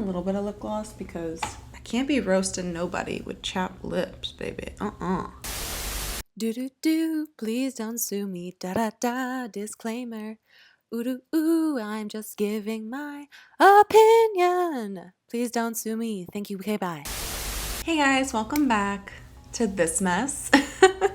little bit of lip gloss because I can't be roasting nobody with chapped lips, baby. Do do do, please don't sue me. Da da da, disclaimer. Ooh doo ooh, I'm just giving my opinion. Please don't sue me. Thank you. Okay, bye. Hey guys, welcome back to this mess.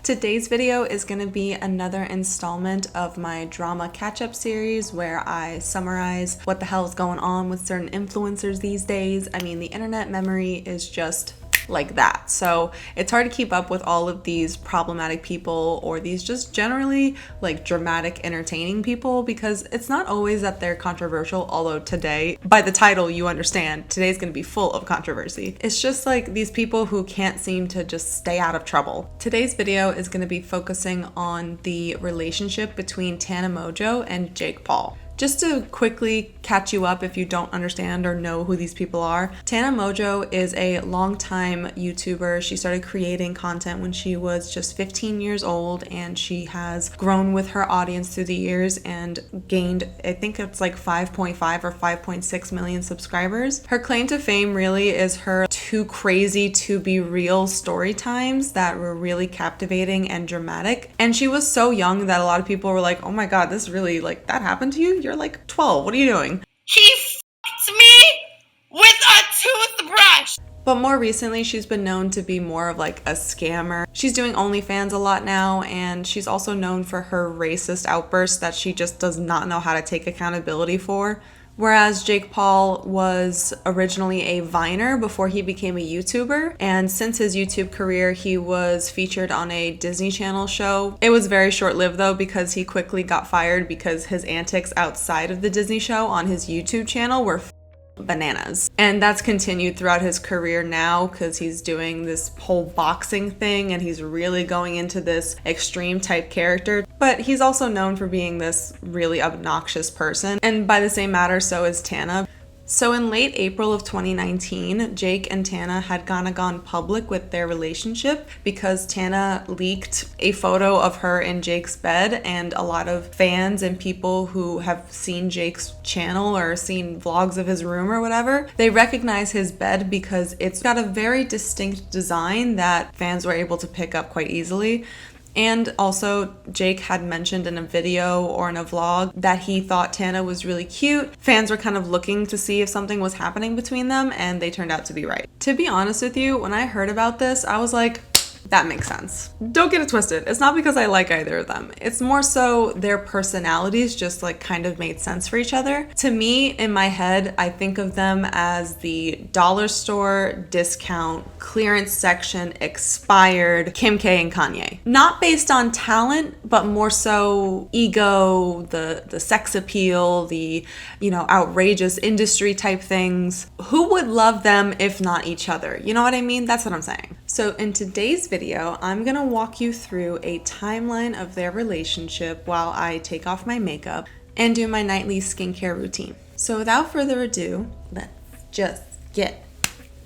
Today's video is going to be another installment of my drama catch-up series where I summarize what the hell is going on with certain influencers these days. I mean, the internet memory is just like that. So it's hard to keep up with all of these problematic people or these just generally like dramatic, entertaining people because it's not always that they're controversial, although today, by the title, you understand, today's gonna be full of controversy. It's just like these people who can't seem to just stay out of trouble. Today's video is gonna be focusing on the relationship between Tana Mongeau and Jake Paul. Just to quickly catch you up if you don't understand or know who these people are, Tana Mongeau is a longtime YouTuber. She started creating content when she was just 15 years old, and she has grown with her audience through the years and gained, I think it's like 5.5 or 5.6 million subscribers. Her claim to fame really is her too crazy to be real story times that were really captivating and dramatic. And she was so young that a lot of people were like, oh my god, this really, like, that happened to you? You're like 12. What are you doing? He f***ed me with a toothbrush. But more recently, she's been known to be more of like a scammer. She's doing OnlyFans a lot now, and she's also known for her racist outbursts that she just does not know how to take accountability for. Whereas Jake Paul was originally a Viner before he became a YouTuber, and since his YouTube career, he was featured on a Disney Channel show. It was very short-lived though because he quickly got fired because his antics outside of the Disney show on his YouTube channel were bananas. And that's continued throughout his career now because he's doing this whole boxing thing and he's really going into this extreme type character. But he's also known for being this really obnoxious person. And by the same matter, so is Tana. So in late April of 2019, Jake and Tana had gone public with their relationship because Tana leaked a photo of her in Jake's bed, and a lot of fans and people who have seen Jake's channel or seen vlogs of his room or whatever, they recognize his bed because it's got a very distinct design that fans were able to pick up quite easily. And also, Jake had mentioned in a video or in a vlog that he thought Tana was really cute. Fans were kind of looking to see if something was happening between them, and they turned out to be right. To be honest with you, when I heard about this, I was like, that makes sense. Don't get it twisted. It's not because I like either of them. It's more so their personalities just like kind of made sense for each other. To me, in my head, I think of them as the dollar store discount clearance section expired Kim K and Kanye. Not based on talent, but more so ego, the sex appeal, the, you know, outrageous industry type things. Who would love them if not each other? You know what I mean? That's what I'm saying. So in today's video, I'm gonna walk you through a timeline of their relationship while I take off my makeup and do my nightly skincare routine. So without further ado, let's just get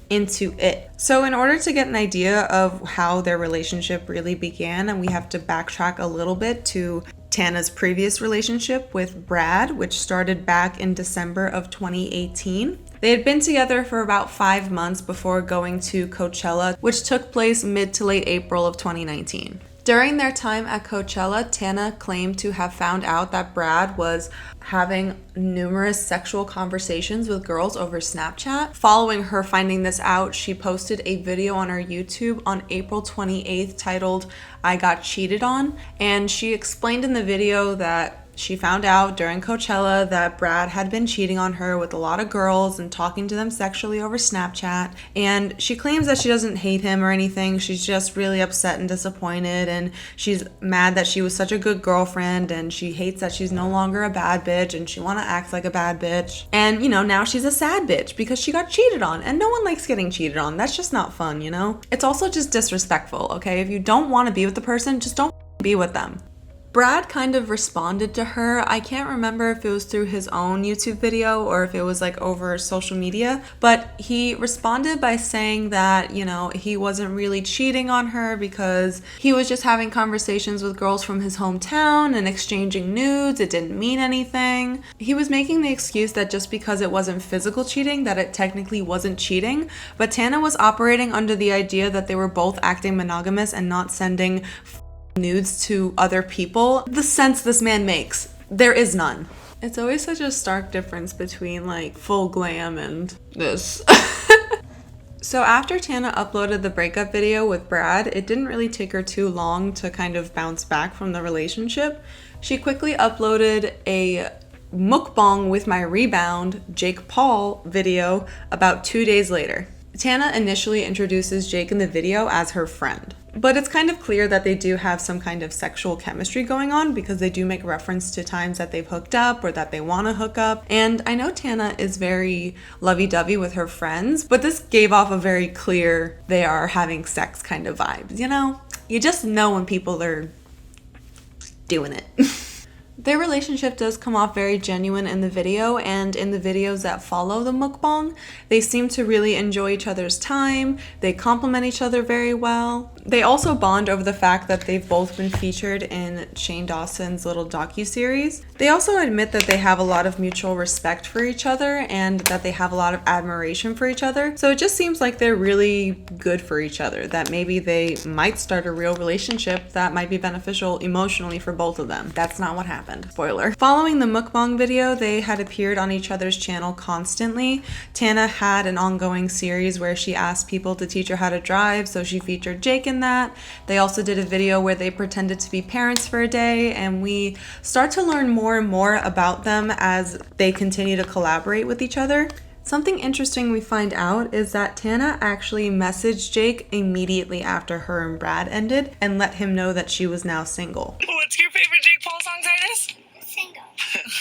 into it. So in order to get an idea of how their relationship really began, and we have to backtrack a little bit to Tana's previous relationship with Brad, which started back in December of 2018. They had been together for about 5 months before going to Coachella, which took place mid to late April of 2019. During their time at Coachella, Tana claimed to have found out that Brad was having numerous sexual conversations with girls over Snapchat. Following her finding this out, she posted a video on her YouTube on April 28th titled, "I Got Cheated On," and she explained in the video that she found out during Coachella that Brad had been cheating on her with a lot of girls and talking to them sexually over Snapchat. And she claims that she doesn't hate him or anything. She's just really upset and disappointed, and she's mad that she was such a good girlfriend, and she hates that she's no longer a bad bitch and she wanna act like a bad bitch. And you know, now she's a sad bitch because she got cheated on, and no one likes getting cheated on. That's just not fun, you know? It's also just disrespectful, okay? If you don't wanna be with the person, just don't be with them. Brad kind of responded to her. I can't remember if it was through his own YouTube video or if it was like over social media, but he responded by saying that, you know, he wasn't really cheating on her because he was just having conversations with girls from his hometown and exchanging nudes. It didn't mean anything. He was making the excuse that just because it wasn't physical cheating, that it technically wasn't cheating, but Tana was operating under the idea that they were both acting monogamous and not sending nudes to other people. The sense this man makes, there is none. It's always such a stark difference between like full glam and this. So after Tana uploaded the breakup video with Brad, it didn't really take her too long to kind of bounce back from the relationship. She quickly uploaded a mukbang with my rebound, Jake Paul video about 2 days later. Tana initially introduces Jake in the video as her friend, but it's kind of clear that they do have some kind of sexual chemistry going on because they do make reference to times that they've hooked up or that they want to hook up. And I know Tana is very lovey-dovey with her friends, but this gave off a very clear they are having sex kind of vibes, you know? You just know when people are doing it. Their relationship does come off very genuine in the video, and in the videos that follow the mukbang, they seem to really enjoy each other's time. They compliment each other very well. They also bond over the fact that they've both been featured in Shane Dawson's little docuseries. They also admit that they have a lot of mutual respect for each other and that they have a lot of admiration for each other. So it just seems like they're really good for each other, that maybe they might start a real relationship that might be beneficial emotionally for both of them. That's not what happened. Spoiler. Following the mukbang video, they had appeared on each other's channel constantly. Tana had an ongoing series where she asked people to teach her how to drive, so she featured Jake in that. They also did a video where they pretended to be parents for a day, and we start to learn more and more about them as they continue to collaborate with each other. Something interesting we find out is that Tana actually messaged Jake immediately after her and Brad ended and let him know that she was now single. What's your favorite Jake Paul song, Titus? Single.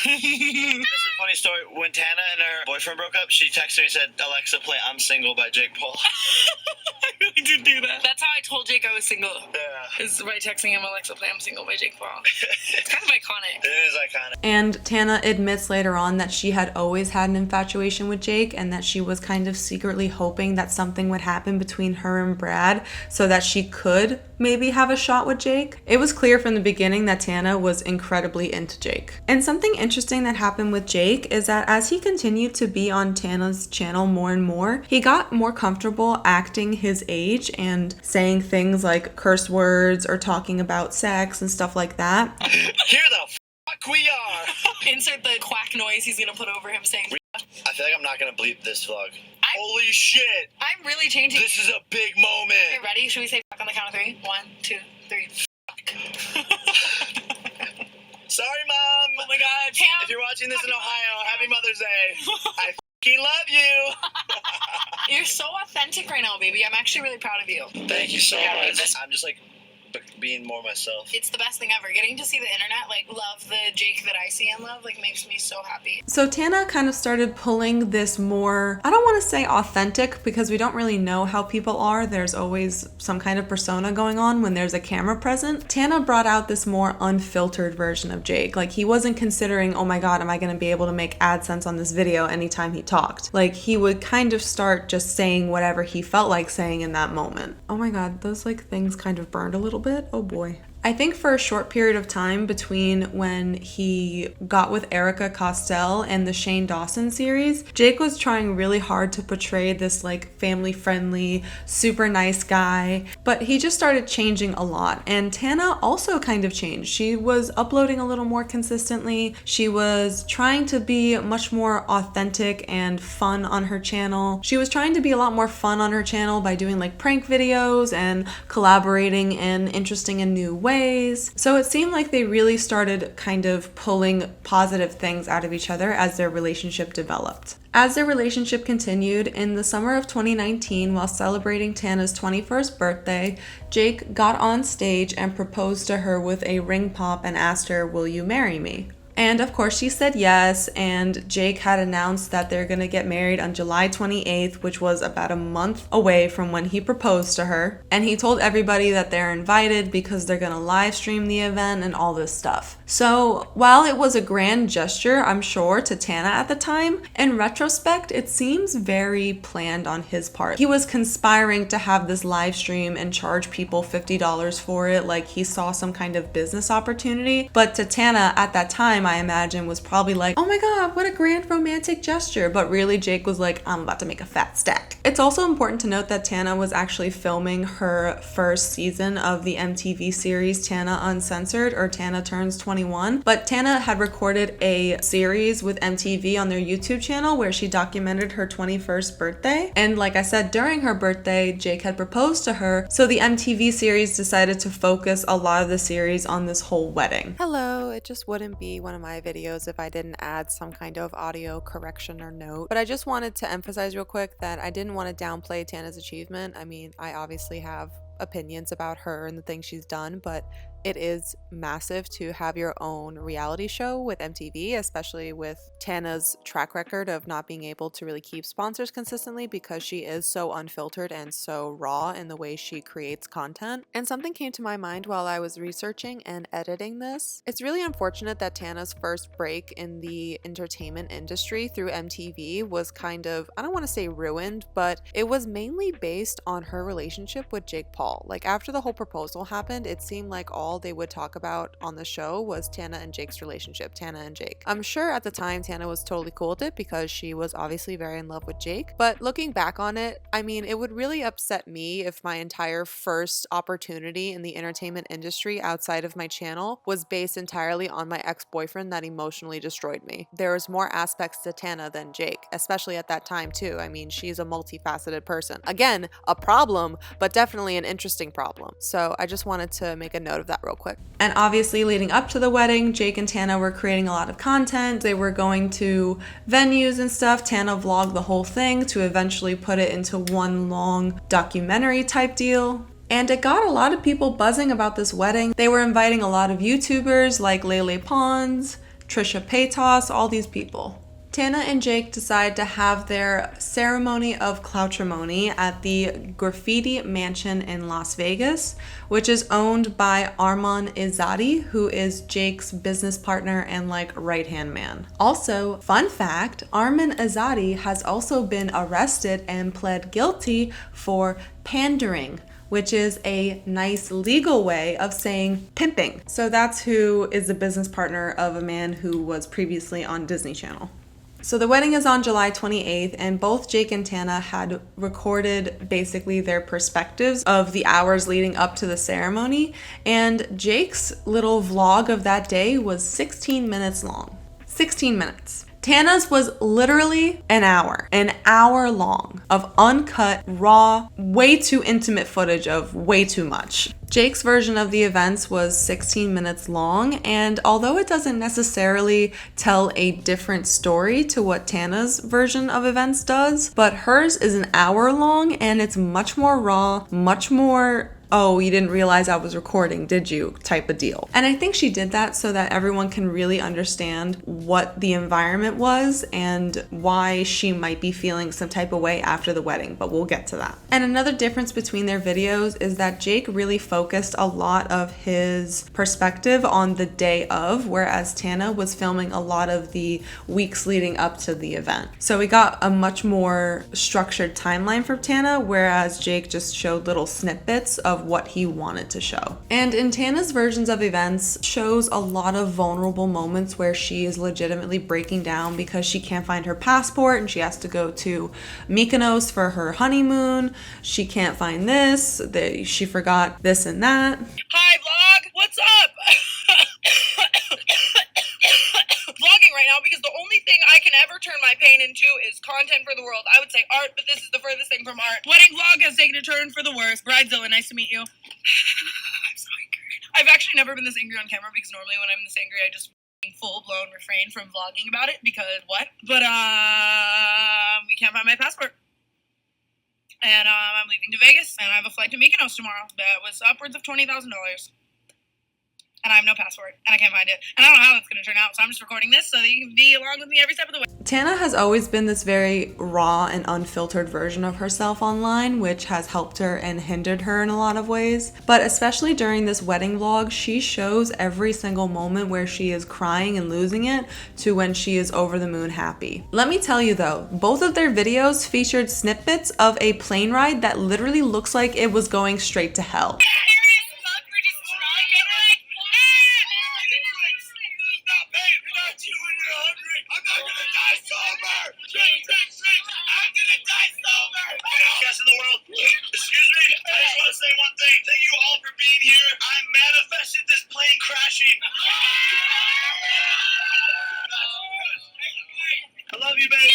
This is a funny story. When Tana and her boyfriend broke up, she texted me and said, "Alexa, play I'm Single" by Jake Paul. I really did do that. That's how I told Jake I was single. Yeah. Is by texting him, "Alexa, play I'm Single" by Jake Paul. It's kind of iconic. It is iconic. And Tana admits later on that she had always had an infatuation with Jake and that she was kind of secretly hoping that something would happen between her and Brad so that she could maybe have a shot with Jake. It was clear from the beginning that Tana was incredibly into Jake. And something interesting that happened with Jake is that as he continued to be on Tana's channel more and more, he got more comfortable acting his age and saying things like curse words or talking about sex and stuff like that. Here the fuck we are. Insert the quack noise he's gonna put over him saying. I feel like I'm not gonna bleep this vlog. Holy shit! I'm really changing. This is a big moment. Okay, ready? Should we say fuck on the count of 3? 1, 2, 3. Sorry, Mom. Oh my God, Tam. If you're watching this in Ohio, happy Mother's Day. I fucking love you. You're so authentic right now, baby. I'm actually really proud of you. Thank you so Yeah, much. I'm just like being more myself. It's the best thing ever. Getting to see the internet, like, love the Jake that I see and love, like, makes me so happy. So Tana kind of started pulling this more, I don't want to say authentic because we don't really know how people are. There's always some kind of persona going on when there's a camera present. Tana brought out this more unfiltered version of Jake. Like, he wasn't considering, oh my God, am I going to be able to make AdSense on this video anytime he talked? Like, he would kind of start just saying whatever he felt like saying in that moment. Oh my God, those like things kind of burned a little bit. Oh boy. I think for a short period of time between when he got with Erica Costell and the Shane Dawson series, Jake was trying really hard to portray this like family-friendly, super nice guy, but he just started changing a lot. And Tana also kind of changed. She was uploading a little more consistently. She was trying to be much more authentic and fun on her channel. She was trying to be a lot more fun on her channel by doing like prank videos and collaborating in interesting and new ways. So it seemed like they really started kind of pulling positive things out of each other as their relationship developed. As their relationship continued, in the summer of 2019, while celebrating Tana's 21st birthday, Jake got on stage and proposed to her with a ring pop and asked her, "Will you marry me?" And of course she said yes, and Jake had announced that they're gonna get married on July 28th, which was about a month away from when he proposed to her. And he told everybody that they're invited because they're gonna live stream the event and all this stuff. So while it was a grand gesture, I'm sure, to Tana at the time, in retrospect, it seems very planned on his part. He was conspiring to have this live stream and charge people $50 for it, like he saw some kind of business opportunity. But to Tana at that time, I imagine, was probably like, oh my god, what a grand romantic gesture. But really, Jake was like, I'm about to make a fat stack. It's also important to note that Tana was actually filming her first season of the MTV series Tana Uncensored, or Tana Turns 21. But Tana had recorded a series with MTV on their YouTube channel where she documented her 21st birthday. And like I said, during her birthday, Jake had proposed to her. So the MTV series decided to focus a lot of the series on this whole wedding. Hello, it just wouldn't be one of my videos if I didn't add some kind of audio correction or note. But I just wanted to emphasize real quick that I didn't want to downplay Tana's achievement. I mean, I obviously have opinions about her and the things she's done, but it is massive to have your own reality show with MTV, especially with Tana's track record of not being able to really keep sponsors consistently because she is so unfiltered and so raw in the way she creates content. And something came to my mind while I was researching and editing this. It's really unfortunate that Tana's first break in the entertainment industry through MTV was kind of, I don't want to say ruined, but it was mainly based on her relationship with Jake Paul. Like, after the whole proposal happened, it seemed like all they would talk about on the show was Tana and Jake's relationship, Tana and Jake. I'm sure at the time Tana was totally cool with it because she was obviously very in love with Jake, but looking back on it, I mean, it would really upset me if my entire first opportunity in the entertainment industry outside of my channel was based entirely on my ex-boyfriend that emotionally destroyed me. There was more aspects to Tana than Jake, especially at that time too. I mean, she's a multifaceted person. Again, a problem, but definitely an interesting problem. So I just wanted to make a note of that real quick. And obviously, leading up to the wedding, Jake and Tana were creating a lot of content. They were going to venues and stuff. Tana vlogged the whole thing to eventually put it into one long documentary type deal. And it got a lot of people buzzing about this wedding. They were inviting a lot of YouTubers like Lele Pons, Trisha Paytas, all these people. Tana and Jake decide to have their ceremony of cloutrimony at the Graffiti Mansion in Las Vegas, which is owned by Arman Izzati, who is Jake's business partner and like right-hand man. Also, fun fact, Arman Izzati has also been arrested and pled guilty for pandering, which is a nice legal way of saying pimping. So that's who is the business partner of a man who was previously on Disney Channel. So the wedding is on July 28th, and both Jake and Tana had recorded basically their perspectives of the hours leading up to the ceremony, and Jake's little vlog of that day was 16 minutes long. 16 minutes. Tana's was literally an hour long of uncut, raw, way too intimate footage of way too much. Jake's version of the events was 16 minutes long, and although it doesn't necessarily tell a different story to what Tana's version of events does, but hers is an hour long and it's much more raw, much more oh, you didn't realize I was recording, did you? Type of deal. And I think she did that so that everyone can really understand what the environment was and why she might be feeling some type of way after the wedding, but we'll get to that. And another difference between their videos is that Jake really focused a lot of his perspective on the day of, whereas Tana was filming a lot of the weeks leading up to the event. So we got a much more structured timeline from Tana, whereas Jake just showed little snippets of what he wanted to show. And in Tana's versions of events shows a lot of vulnerable moments where she is legitimately breaking down because she can't find her passport and she has to go to Mykonos for her honeymoon. She can't find this, she forgot this and that. Hi vlog, what's up? Vlogging right now because the only thing I can ever turn my pain into is content for the world. I would say art, but this is the furthest thing from art. Wedding vlog has taken a turn for the worse. Bridezilla, nice to meet you. I'm so angry. I've actually never been this angry on camera because normally when I'm this angry I just full-blown refrain from vlogging about it because what? But we can't find my passport. And I'm leaving to Vegas and I have a flight to Mykonos tomorrow that was upwards of $20,000. and I have no password, and I can't find it. And I don't know how it's going to turn out, so I'm just recording this so that you can be along with me every step of the way. Tana has always been this very raw and unfiltered version of herself online, which has helped her and hindered her in a lot of ways. But especially during this wedding vlog, she shows every single moment where she is crying and losing it to when she is over the moon happy. Let me tell you though, both of their videos featured snippets of a plane ride that literally looks like it was going straight to hell. Excuse me, I just want to say one thing. Thank you all for being here. I manifested this plane crashing. I love you, babe.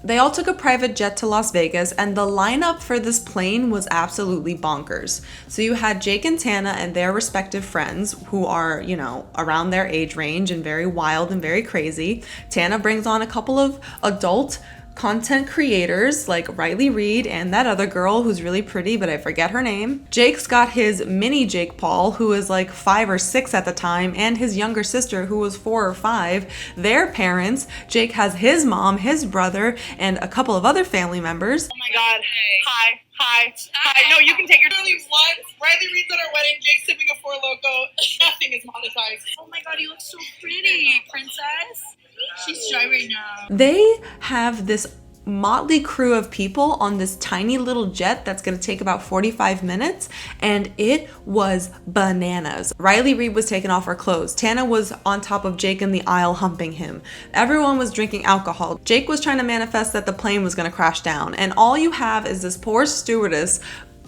They all took a private jet to Las Vegas, and the lineup for this plane was absolutely bonkers. So you had Jake and Tana and their respective friends who are, you know, around their age range and very wild and very crazy. Tana brings on a couple of adult content creators like Riley Reid and that other girl who's really pretty, but I forget her name. Jake's got his mini Jake Paul, who is like 5 or 6 at the time, and his younger sister, who was 4 or 5. Their parents. Jake has his mom, his brother, and a couple of other family members. Oh my god. Hi. No, you can take your literally once. Riley Reid's at our wedding. Jake's sipping a Four Loko. Nothing is monetized. Oh my god, you look so pretty, princess. She's shy right now. They have this motley crew of people on this tiny little jet that's going to take about 45 minutes, and it was bananas. Riley Reid was taking off her clothes. Tana was on top of Jake in the aisle humping him. Everyone was drinking alcohol. Jake was trying to manifest that the plane was going to crash down, and all you have is this poor stewardess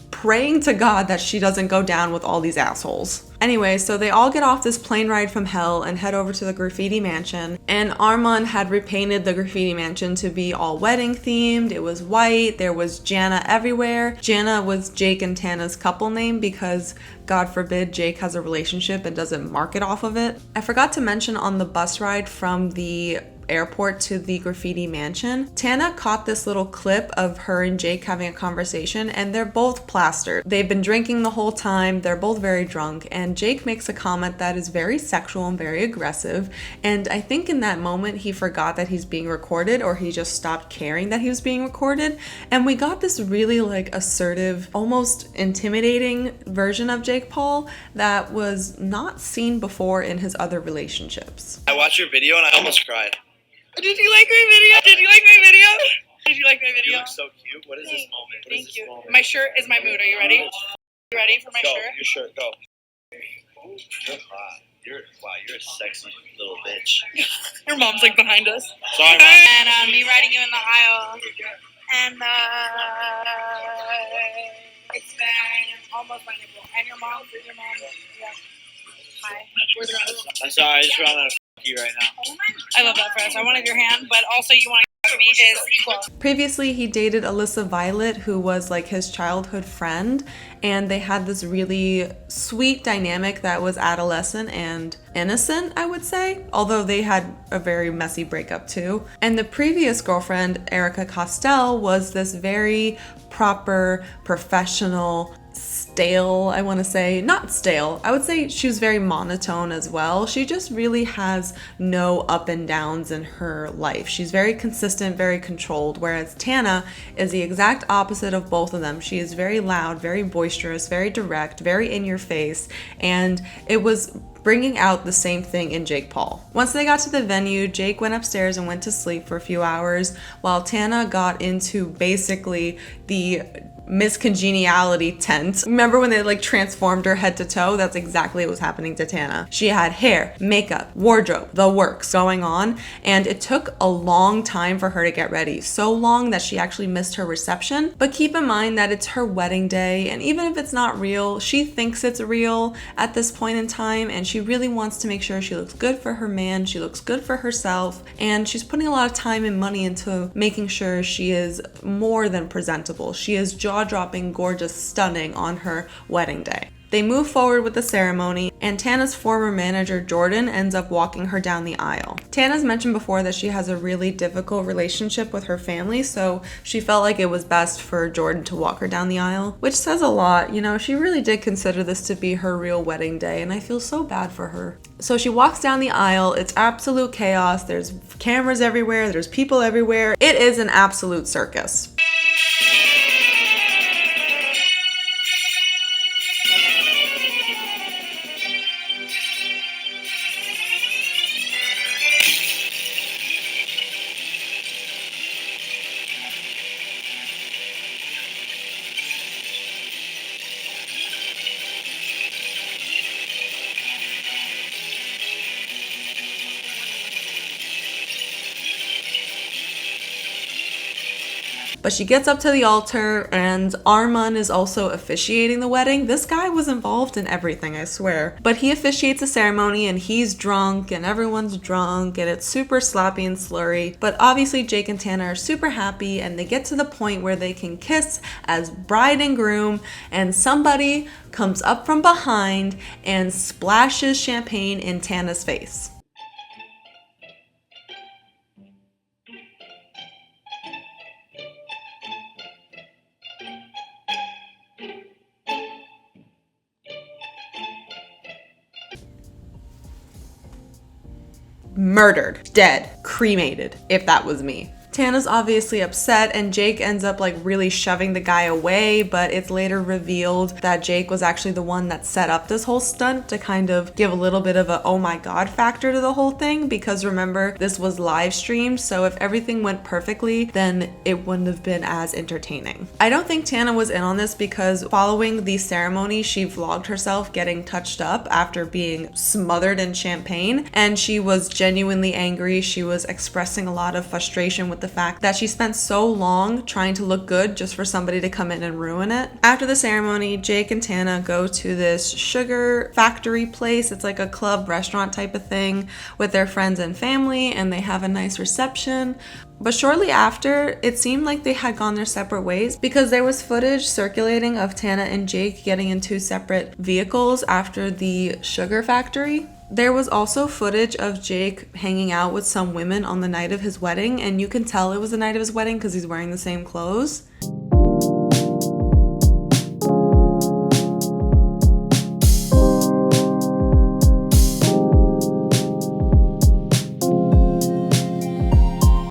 praying to God that she doesn't go down with all these assholes. Anyway, so they all get off this plane ride from hell and head over to the graffiti mansion. And Armand had repainted the graffiti mansion to be all wedding themed. It was white. There was Jana everywhere. Jana was Jake and Tana's couple name because, God forbid, Jake has a relationship and doesn't market off of it. I forgot to mention on the bus ride from the airport to the graffiti mansion, Tana caught this little clip of her and Jake having a conversation, and they're both plastered. They've been drinking the whole time. They're both very drunk, and Jake makes a comment that is very sexual and very aggressive, and I think in that moment he forgot that he's being recorded, or he just stopped caring that he was being recorded, and we got this really like assertive, almost intimidating version of Jake Paul that was not seen before in his other relationships. I watched your video and I almost cried. Did you like my video? Did you like my video? Did you like my You video? look so cute. What is this moment? What is Thank this you. moment? My shirt is my mood. Are you ready? You ready for my Go, shirt? your shirt, go. You're hot. You're a sexy little bitch. Your mom's like behind us. Sorry, Mom. And me riding you in the aisle. And it's been almost my nipple. And your mom. Yeah. Hi. Where's your other one? I'm sorry, I just ran out of you right now. I love that for us. I wanted your hand, but also you want to me is equal. Previously, he dated Alyssa Violet, who was like his childhood friend, and they had this really sweet dynamic that was adolescent and innocent, I would say, although they had a very messy breakup too. And the previous girlfriend, Erica Costell, was this very proper, professional, stale, I want to say. Not stale, I would say she was very monotone as well. She just really has no up and downs in her life. She's very consistent, very controlled, whereas Tana is the exact opposite of both of them. She is very loud, very boisterous, very direct, very in your face, and it was bringing out the same thing in Jake Paul. Once they got to the venue, Jake went upstairs and went to sleep for a few hours while Tana got into basically the Miss Congeniality tent. Remember when they like transformed her head to toe? That's exactly what was happening to Tana. She had hair, makeup, wardrobe, the works going on, and it took a long time for her to get ready. So long that she actually missed her reception. But keep in mind that it's her wedding day, and even if it's not real, she thinks it's real at this point in time, and she really wants to make sure she looks good for her man, she looks good for herself, and she's putting a lot of time and money into making sure she is more than presentable. She is jaw-dropping, gorgeous, stunning on her wedding day. They move forward with the ceremony, and Tana's former manager, Jordan, ends up walking her down the aisle. Tana's mentioned before that she has a really difficult relationship with her family, so she felt like it was best for Jordan to walk her down the aisle, which says a lot. You know, she really did consider this to be her real wedding day, and I feel so bad for her. So she walks down the aisle. It's absolute chaos. There's cameras everywhere. There's people everywhere. It is an absolute circus. But she gets up to the altar, and Arman is also officiating the wedding. This guy was involved in everything, I swear. But he officiates the ceremony, and he's drunk, and everyone's drunk, and it's super sloppy and slurry. But obviously Jake and Tana are super happy, and they get to the point where they can kiss as bride and groom, and somebody comes up from behind and splashes champagne in Tana's face. Murdered, dead, cremated, if that was me. Tana's obviously upset, and Jake ends up like really shoving the guy away, but it's later revealed that Jake was actually the one that set up this whole stunt to kind of give a little bit of a oh my god factor to the whole thing, because remember, this was live streamed, so if everything went perfectly, then it wouldn't have been as entertaining. I don't think Tana was in on this, because following the ceremony, she vlogged herself getting touched up after being smothered in champagne, and she was genuinely angry. She was expressing a lot of frustration with the fact that she spent so long trying to look good just for somebody to come in and ruin it. After the ceremony, Jake and Tana go to this sugar factory place. It's like a club restaurant type of thing with their friends and family, and they have a nice reception. But shortly after, it seemed like they had gone their separate ways, because there was footage circulating of Tana and Jake getting in two separate vehicles after the sugar factory. There was also footage of Jake hanging out with some women on the night of his wedding, and you can tell it was the night of his wedding because he's wearing the same clothes.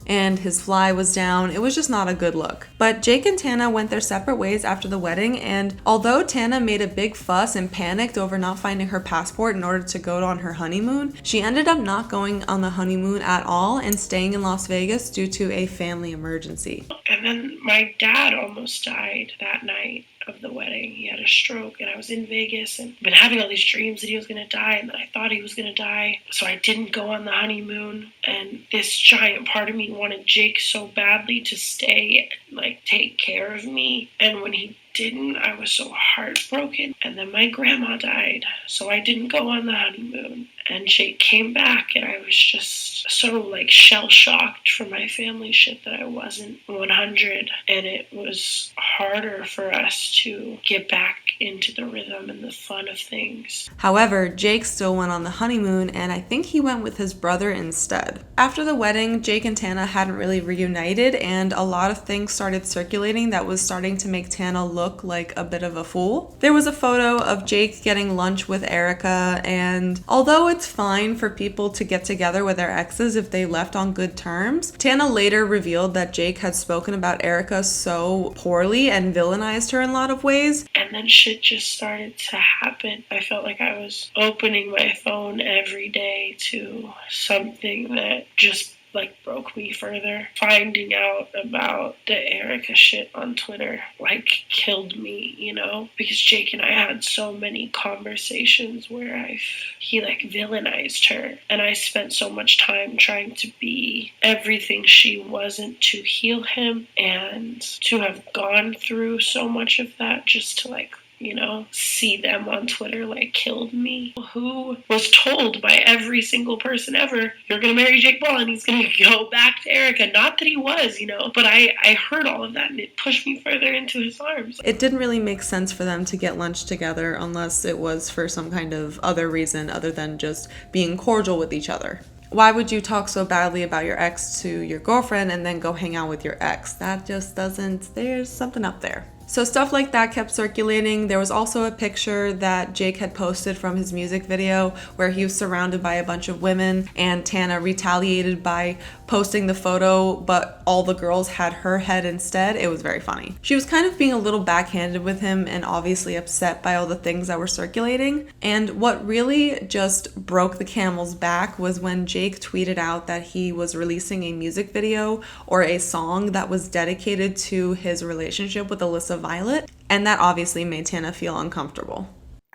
And his fly was down. It was just not a good look. But Jake and Tana went their separate ways after the wedding, and although Tana made a big fuss and panicked over not finding her passport in order to go on her honeymoon, she ended up not going on the honeymoon at all and staying in Las Vegas due to a family emergency. And then my dad almost died that night of the wedding. He had a stroke, and I was in Vegas and been having all these dreams that he was going to die, and that I thought he was going to die. So I didn't go on the honeymoon, and this giant part of me wanted Jake so badly to stay and like take care of me. And when he didn't, I was so heartbroken. And then my grandma died, so I didn't go on the honeymoon. And Jake came back, and I was just so like shell-shocked from my family shit that I wasn't 100. And it was harder for us to get back into the rhythm and the fun of things. However, Jake still went on the honeymoon, and I think he went with his brother instead. After the wedding, Jake and Tana hadn't really reunited, and a lot of things started circulating that was starting to make Tana look like a bit of a fool. There was a photo of Jake getting lunch with Erica, and although it's fine for people to get together with their exes if they left on good terms, Tana later revealed that Jake had spoken about Erica so poorly and villainized her in a lot of ways. And then shit just started to happen. I felt like I was opening my phone every day to something that just like broke me further. Finding out about the Erica shit on Twitter like killed me, you know, because Jake and I had so many conversations where he like villainized her, and I spent so much time trying to be everything she wasn't to heal him, and to have gone through so much of that just to like see them on Twitter like killed me. Who was told by every single person ever, you're gonna marry Jake Paul and he's gonna go back to Erica. Not that he was, but I heard all of that and it pushed me further into his arms. It didn't really make sense for them to get lunch together unless it was for some kind of other reason other than just being cordial with each other. Why would you talk so badly about your ex to your girlfriend and then go hang out with your ex? That just doesn't, there's something up there. So stuff like that kept circulating. There was also a picture that Jake had posted from his music video where he was surrounded by a bunch of women, and Tana retaliated by posting the photo, but all the girls had her head instead. It was very funny. She was kind of being a little backhanded with him and obviously upset by all the things that were circulating. And what really just broke the camel's back was when Jake tweeted out that he was releasing a music video or a song that was dedicated to his relationship with Alyssa Violet, and that obviously made Tana feel uncomfortable.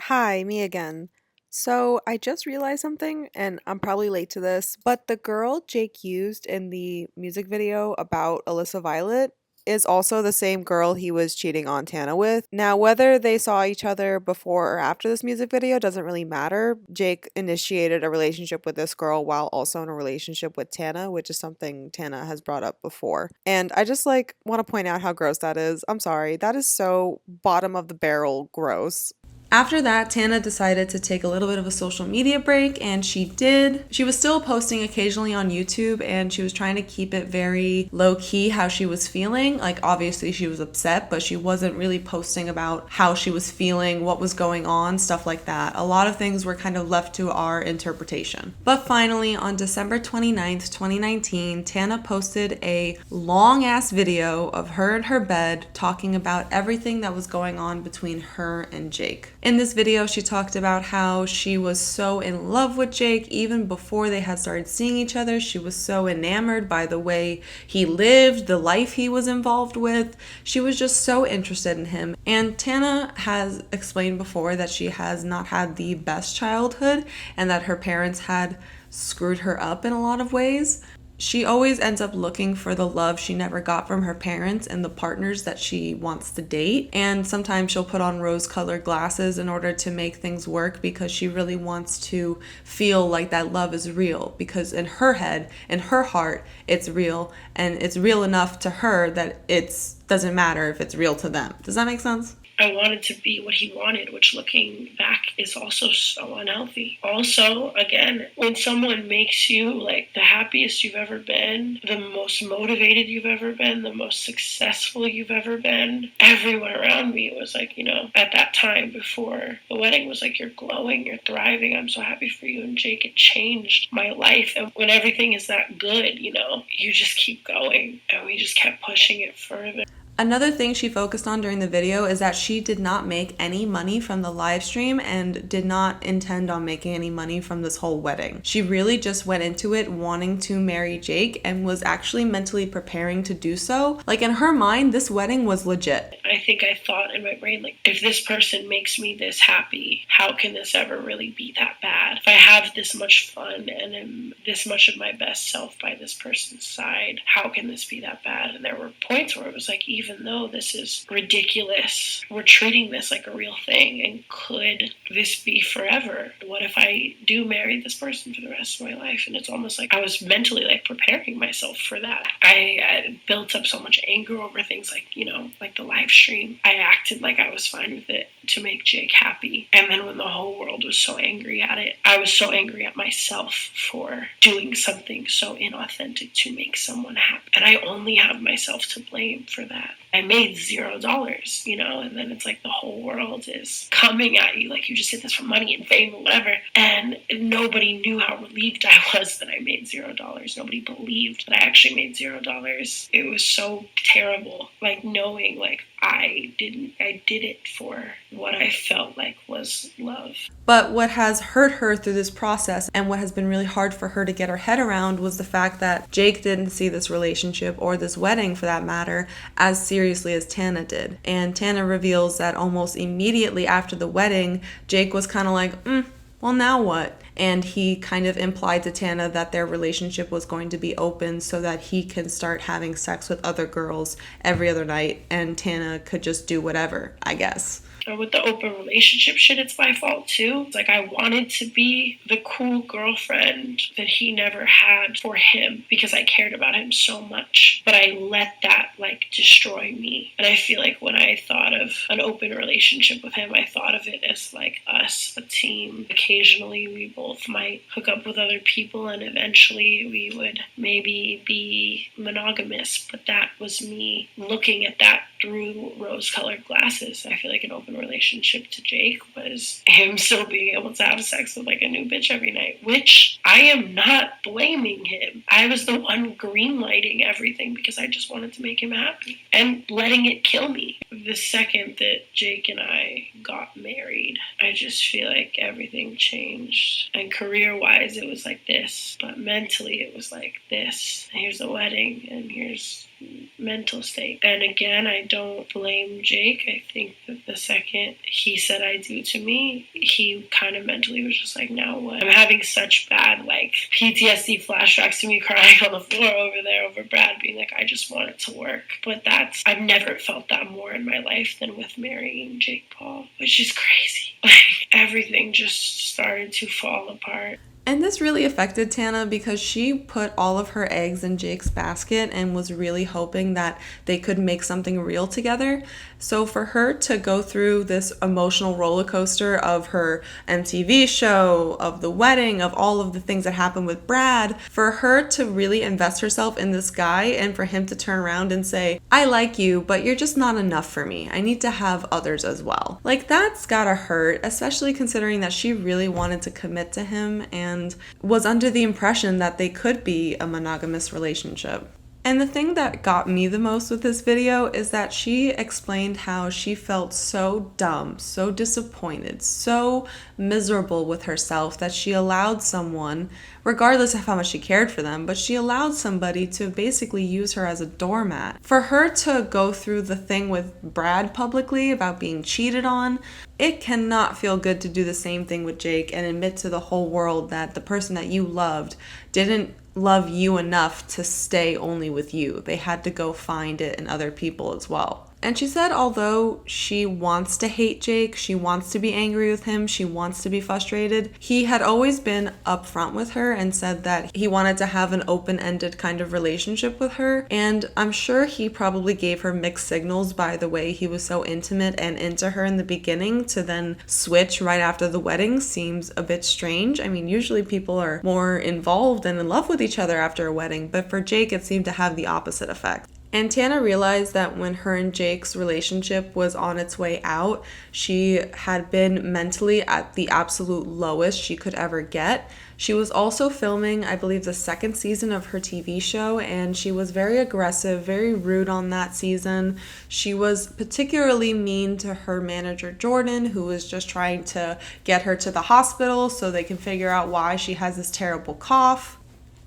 Hi, me again. So I just realized something, and I'm probably late to this, but the girl Jake used in the music video about Alyssa Violet is also the same girl he was cheating on Tana with. Now, whether they saw each other before or after this music video doesn't really matter. Jake initiated a relationship with this girl while also in a relationship with Tana, which is something Tana has brought up before. And I just want to point out how gross that is. I'm sorry. That is so bottom of the barrel gross. After that, Tana decided to take a little bit of a social media break, and she did. She was still posting occasionally on YouTube, and she was trying to keep it very low-key how she was feeling. Obviously she was upset, but she wasn't really posting about how she was feeling, what was going on, stuff like that. A lot of things were kind of left to our interpretation. But finally, on December 29th, 2019, Tana posted a long-ass video of her in her bed talking about everything that was going on between her and Jake. In this video, she talked about how she was so in love with Jake even before they had started seeing each other. She was so enamored by the way he lived, the life he was involved with. She was just so interested in him. And Tana has explained before that she has not had the best childhood and that her parents had screwed her up in a lot of ways. She always ends up looking for the love she never got from her parents and the partners that she wants to date. And sometimes she'll put on rose-colored glasses in order to make things work because she really wants to feel like that love is real. Because in her head, in her heart, it's real. And it's real enough to her that it doesn't matter if it's real to them. Does that make sense? I wanted to be what he wanted, which looking back is also so unhealthy. Also, again, when someone makes you the happiest you've ever been, the most motivated you've ever been, the most successful you've ever been, everyone around me was at that time before the wedding was you're glowing, you're thriving, I'm so happy for you. And Jake, it changed my life. And when everything is that good, you just keep going. And we just kept pushing it further. Another thing she focused on during the video is that she did not make any money from the live stream and did not intend on making any money from this whole wedding. She really just went into it wanting to marry Jake and was actually mentally preparing to do so. In her mind, this wedding was legit. I think I thought in my brain, if this person makes me this happy, how can this ever really be that bad? If I have this much fun and am this much of my best self by this person's side, how can this be that bad? And there were points where it was even though this is ridiculous, we're treating this like a real thing, and could this be forever? What if I do marry this person for the rest of my life? And it's almost I was mentally preparing myself for that. I built up so much anger over things like the live stream. I acted like I was fine with it to make Jake happy. And then when the whole world was so angry at it, I was so angry at myself for doing something so inauthentic to make someone happy. And I only have myself to blame for that. I made $0, and then it's the whole world is coming at you you just did this for money and fame or whatever. And nobody knew how relieved I was that I made $0. Nobody believed that I actually made $0. It was so terrible, knowing I did it for what I felt was love. But what has hurt her through this process and what has been really hard for her to get her head around was the fact that Jake didn't see this relationship, or this wedding for that matter, as seriously as Tana did. And Tana reveals that almost immediately after the wedding, Jake was kind of well, now what? And he kind of implied to Tana that their relationship was going to be open so that he can start having sex with other girls every other night and Tana could just do whatever, I guess. With the open relationship shit, it's my fault too. It's like I wanted to be the cool girlfriend that he never had for him because I cared about him so much. But I let that like destroy me. And I feel like when I thought of an open relationship with him, I thought of it as like us, a team. Occasionally we both might hook up with other people and eventually we would maybe be monogamous. But that was me looking at that through rose-colored glasses. I feel like an open relationship to Jake was him still being able to have sex with like a new bitch every night, which I am not blaming him. I was the one green-lighting everything because I just wanted to make him happy and letting it kill me. The second that Jake and I got married, I just feel like everything changed. And career-wise, it was like this, but mentally it was like this. Here's the wedding and here's mental state. And again, I don't blame Jake. I think that the second he said I do to me, he kind of mentally was just like, now what? I'm having such bad like PTSD flashbacks to me crying on the floor over there over Brad being like, I just want it to work. But I've never felt that more in my life than with marrying Jake Paul, which is crazy. Like everything just started to fall apart. And this really affected Tana because she put all of her eggs in Jake's basket and was really hoping that they could make something real together. So for her to go through this emotional roller coaster of her MTV show, of the wedding, of all of the things that happened with Brad, for her to really invest herself in this guy and for him to turn around and say, I like you, but you're just not enough for me. I need to have others as well. Like that's gotta hurt, especially considering that she really wanted to commit to him and was under the impression that they could be a monogamous relationship. And the thing that got me the most with this video is that she explained how she felt so dumb, so disappointed, so miserable with herself that she allowed someone, regardless of how much she cared for them, but she allowed somebody to basically use her as a doormat. For her to go through the thing with Brad publicly about being cheated on, it cannot feel good to do the same thing with Jake and admit to the whole world that the person that you loved didn't love you enough to stay only with you. They had to go find it in other people as well. And she said although she wants to hate Jake, she wants to be angry with him, she wants to be frustrated, he had always been upfront with her and said that he wanted to have an open-ended kind of relationship with her. And I'm sure he probably gave her mixed signals by the way he was so intimate and into her in the beginning to then switch right after the wedding seems a bit strange. I mean, usually people are more involved and in love with each other after a wedding, but for Jake it seemed to have the opposite effect. And Tana realized that when her and Jake's relationship was on its way out, she had been mentally at the absolute lowest she could ever get. She was also filming, I believe, the second season of her TV show, and she was very aggressive, very rude on that season. She was particularly mean to her manager, Jordan, who was just trying to get her to the hospital so they can figure out why she has this terrible cough.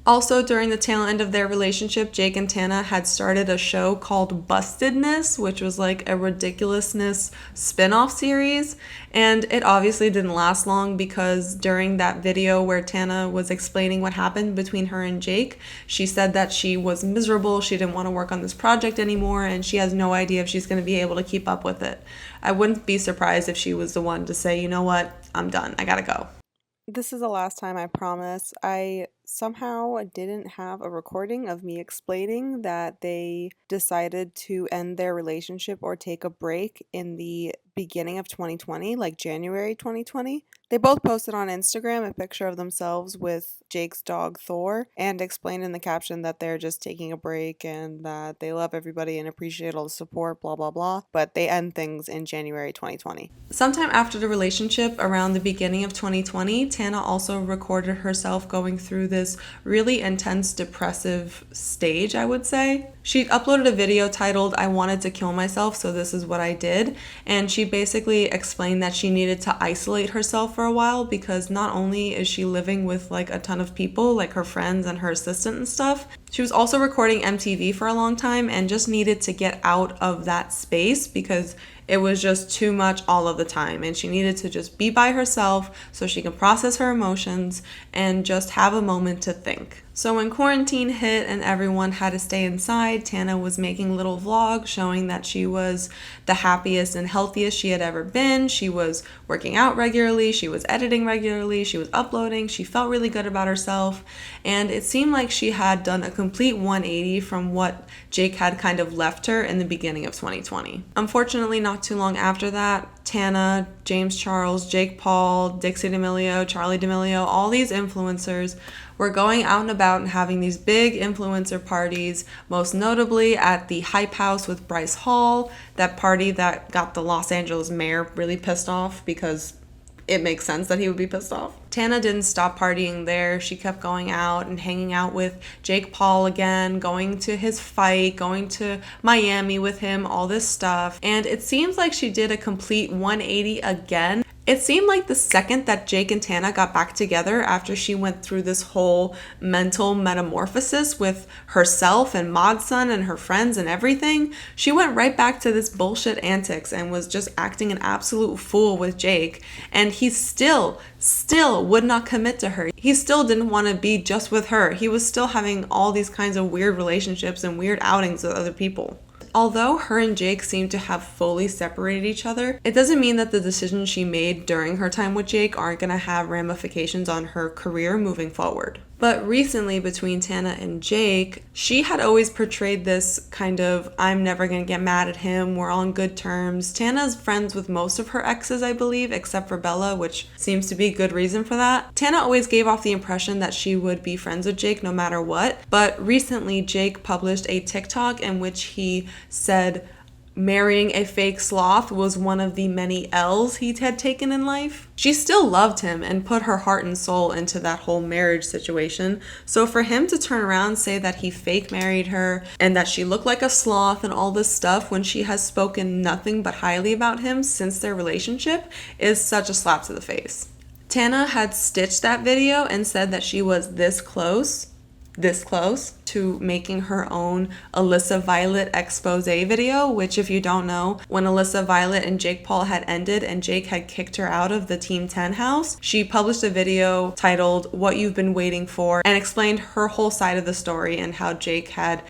Also, during the tail end of their relationship, Jake and Tana had started a show called Bustedness, which was like a ridiculousness spin-off series. And it obviously didn't last long because during that video where Tana was explaining what happened between her and Jake, she said that she was miserable, she didn't want to work on this project anymore, and she has no idea if she's going to be able to keep up with it. I wouldn't be surprised if she was the one to say, you know what, I'm done, I gotta go. This is the last time, I promise. I somehow didn't have a recording of me explaining that they decided to end their relationship or take a break in the beginning of 2020, like January 2020. They both posted on Instagram a picture of themselves with Jake's dog Thor and explained in the caption that they're just taking a break and that they love everybody and appreciate all the support, blah, blah, blah. But they end things in January 2020. Sometime after the relationship, around the beginning of 2020, Tana also recorded herself going through this really intense depressive stage, I would say. She uploaded a video titled, I Wanted to Kill Myself, so this is what I did. And she basically explained that she needed to isolate herself for a while because not only is she living with like a ton of people, like her friends and her assistant and stuff, she was also recording MTV for a long time and just needed to get out of that space because it was just too much all of the time, and she needed to just be by herself so she can process her emotions and just have a moment to think. So when quarantine hit and everyone had to stay inside, Tana was making little vlogs showing that she was the happiest and healthiest she had ever been. She was working out regularly, she was editing regularly, she was uploading, she felt really good about herself, and it seemed like she had done a complete 180 from what Jake had kind of left her in the beginning of 2020. Unfortunately, not too long after that, Tana, James Charles, Jake Paul, Dixie D'Amelio, Charlie D'Amelio, all these influencers were going out and about and having these big influencer parties, most notably at the Hype House with Bryce Hall, that party that got the Los Angeles mayor really pissed off because it makes sense that he would be pissed off. Tana didn't stop partying there. She kept going out and hanging out with Jake Paul again, going to his fight, going to Miami with him, all this stuff. And it seems like she did a complete 180 again. It seemed like the second that Jake and Tana got back together after she went through this whole mental metamorphosis with herself and Modson and her friends and everything, she went right back to this bullshit antics and was just acting an absolute fool with Jake. And he still would not commit to her. He still didn't want to be just with her. He was still having all these kinds of weird relationships and weird outings with other people. Although her and Jake seem to have fully separated each other, it doesn't mean that the decisions she made during her time with Jake aren't going to have ramifications on her career moving forward. But recently, between Tana and Jake, she had always portrayed this kind of, I'm never going to get mad at him, we're on good terms. Tana's friends with most of her exes, I believe, except for Bella, which seems to be good reason for that. Tana always gave off the impression that she would be friends with Jake no matter what. But recently, Jake published a TikTok in which he said marrying a fake sloth was one of the many L's he had taken in life. She still loved him and put her heart and soul into that whole marriage situation. So for him to turn around and say that he fake married her and that she looked like a sloth and all this stuff when she has spoken nothing but highly about him since their relationship is such a slap to the face. Tana had stitched that video and said that she was this close to making her own Alyssa Violet expose video, which if you don't know, when Alyssa Violet and Jake Paul had ended and Jake had kicked her out of the Team 10 house, she published a video titled What You've Been Waiting For and explained her whole side of the story and how Jake had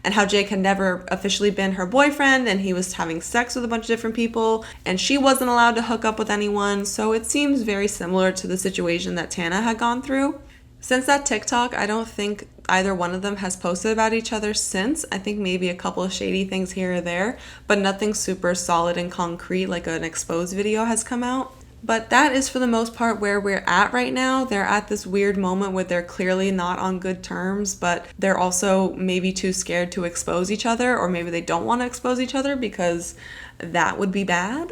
never officially been her boyfriend and he was having sex with a bunch of different people and she wasn't allowed to hook up with anyone. So it seems very similar to the situation that Tana had gone through. Since that TikTok, I don't think either one of them has posted about each other since. I think maybe a couple of shady things here or there, but nothing super solid and concrete like an exposed video has come out. But that is for the most part where we're at right now. They're at this weird moment where they're clearly not on good terms, but they're also maybe too scared to expose each other, or maybe they don't want to expose each other because that would be bad.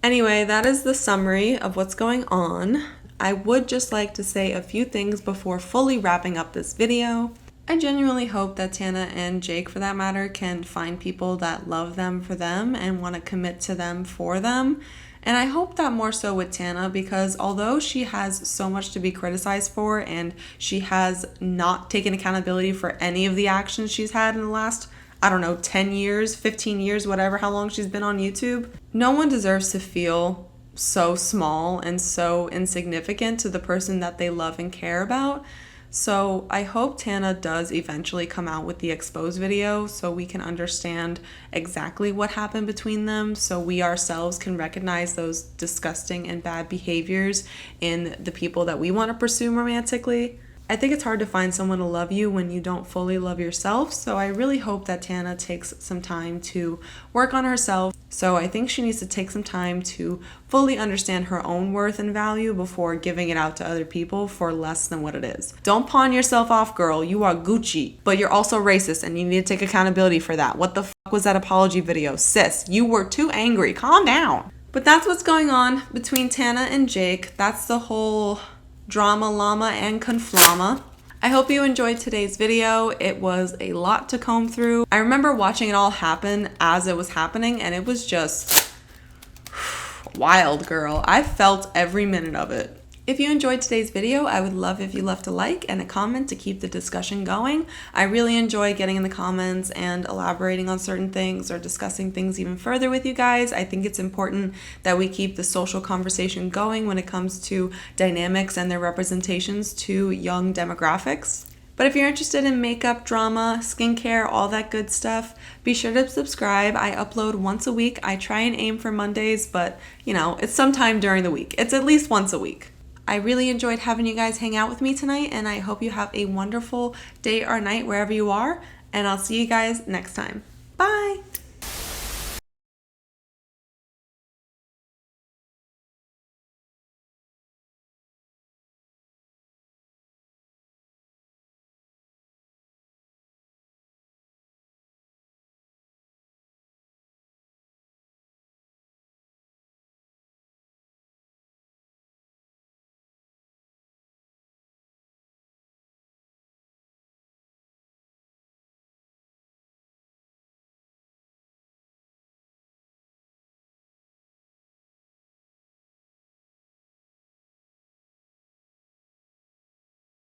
Anyway, that is the summary of what's going on. I would just like to say a few things before fully wrapping up this video. I genuinely hope that Tana and Jake, for that matter, can find people that love them for them and want to commit to them for them. And I hope that more so with Tana, because although she has so much to be criticized for and she has not taken accountability for any of the actions she's had in the last 10 years, 15 years, whatever, how long she's been on YouTube, no one deserves to feel so small and so insignificant to the person that they love and care about. So I hope Tana does eventually come out with the exposed video so we can understand exactly what happened between them, so we ourselves can recognize those disgusting and bad behaviors in the people that we want to pursue romantically. I think it's hard to find someone to love you when you don't fully love yourself, so I really hope that Tana takes some time to work on herself. So I think she needs to take some time to fully understand her own worth and value before giving it out to other people for less than what it is. Don't pawn yourself off, girl. You are Gucci, but you're also racist and you need to take accountability for that. What the fuck was that apology video? Sis, you were too angry. Calm down. But that's what's going on between Tana and Jake. That's the whole drama, llama, and conflama. I hope you enjoyed today's video. It was a lot to comb through. I remember watching it all happen as it was happening, and it was just wild, girl. I felt every minute of it. If you enjoyed today's video, I would love if you left a like and a comment to keep the discussion going. I really enjoy getting in the comments and elaborating on certain things or discussing things even further with you guys. I think it's important that we keep the social conversation going when it comes to dynamics and their representations to young demographics. But if you're interested in makeup, drama, skincare, all that good stuff, be sure to subscribe. I upload once a week. I try and aim for Mondays, but it's sometime during the week. It's at least once a week. I really enjoyed having you guys hang out with me tonight, and I hope you have a wonderful day or night wherever you are, and I'll see you guys next time. Bye!